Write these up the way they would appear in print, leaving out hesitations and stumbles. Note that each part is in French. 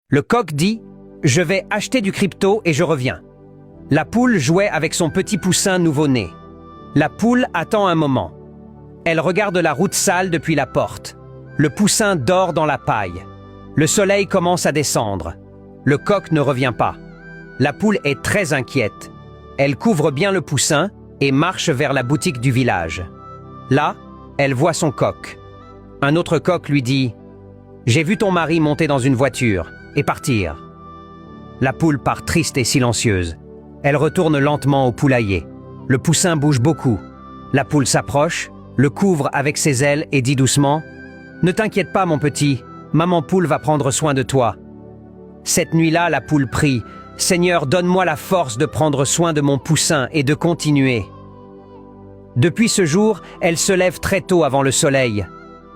Le coq dit « Je vais acheter du crypto et je reviens ». La poule jouait avec son petit poussin nouveau-né. La poule attend un moment. Elle regarde la route sale depuis la porte. Le poussin dort dans la paille. Le soleil commence à descendre. Le coq ne revient pas. La poule est très inquiète. Elle couvre bien le poussin et marche vers la boutique du village. Là, elle voit son coq. Un autre coq lui dit « J'ai vu ton mari monter dans une voiture et partir ». La poule part triste et silencieuse. Elle retourne lentement au poulailler. Le poussin bouge beaucoup. La poule s'approche, le couvre avec ses ailes et dit doucement « Ne t'inquiète pas mon petit, maman poule va prendre soin de toi ». Cette nuit-là, la poule prie « Seigneur, donne-moi la force de prendre soin de mon poussin et de continuer ». Depuis ce jour, elle se lève très tôt avant le soleil.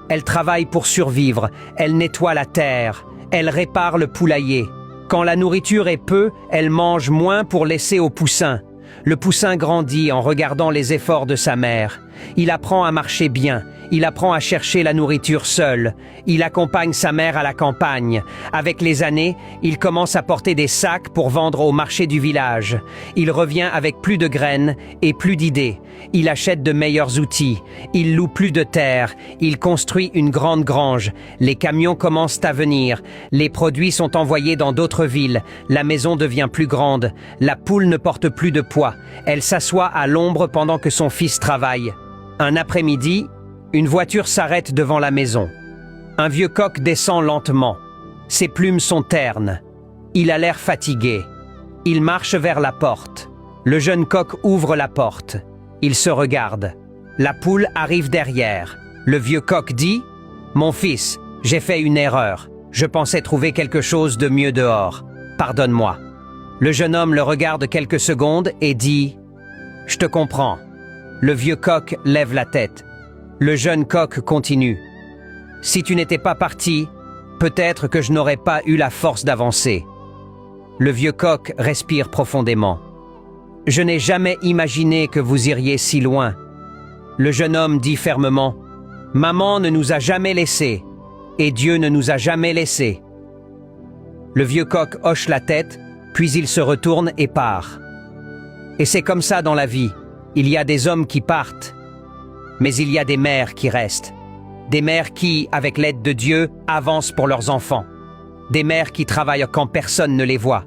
Elle travaille pour survivre, elle nettoie la terre, elle répare le poulailler. Quand la nourriture est peu, elle mange moins pour laisser au poussin. Le poussin grandit en regardant les efforts de sa mère. Il apprend à marcher bien, il apprend à chercher la nourriture seul. Il accompagne sa mère à la campagne. Avec les années, il commence à porter des sacs pour vendre au marché du village. Il revient avec plus de graines et plus d'idées. Il achète de meilleurs outils. Il loue plus de terre. Il construit une grande grange. Les camions commencent à venir. Les produits sont envoyés dans d'autres villes. La maison devient plus grande. La poule ne porte plus de poids. Elle s'assoit à l'ombre pendant que son fils travaille. Un après-midi, une voiture s'arrête devant la maison. Un vieux coq descend lentement. Ses plumes sont ternes. Il a l'air fatigué. Il marche vers la porte. Le jeune coq ouvre la porte. Il se regarde. La poule arrive derrière. Le vieux coq dit « Mon fils, j'ai fait une erreur. Je pensais trouver quelque chose de mieux dehors. Pardonne-moi. » Le jeune homme le regarde quelques secondes et dit « Je te comprends. » Le vieux coq lève la tête. Le jeune coq continue. « Si tu n'étais pas parti, peut-être que je n'aurais pas eu la force d'avancer. » Le vieux coq respire profondément. « Je n'ai jamais imaginé que vous iriez si loin. » Le jeune homme dit fermement « Maman ne nous a jamais laissés, et Dieu ne nous a jamais laissés. » Le vieux coq hoche la tête, puis il se retourne et part. Et c'est comme ça dans la vie. Il y a des hommes qui partent, mais il y a des mères qui restent. Des mères qui, avec l'aide de Dieu, avancent pour leurs enfants. Des mères qui travaillent quand personne ne les voit,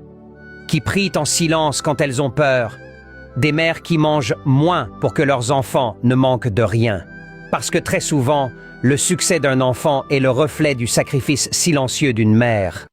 qui prient en silence quand elles ont peur. Des mères qui mangent moins pour que leurs enfants ne manquent de rien. Parce que très souvent, le succès d'un enfant est le reflet du sacrifice silencieux d'une mère.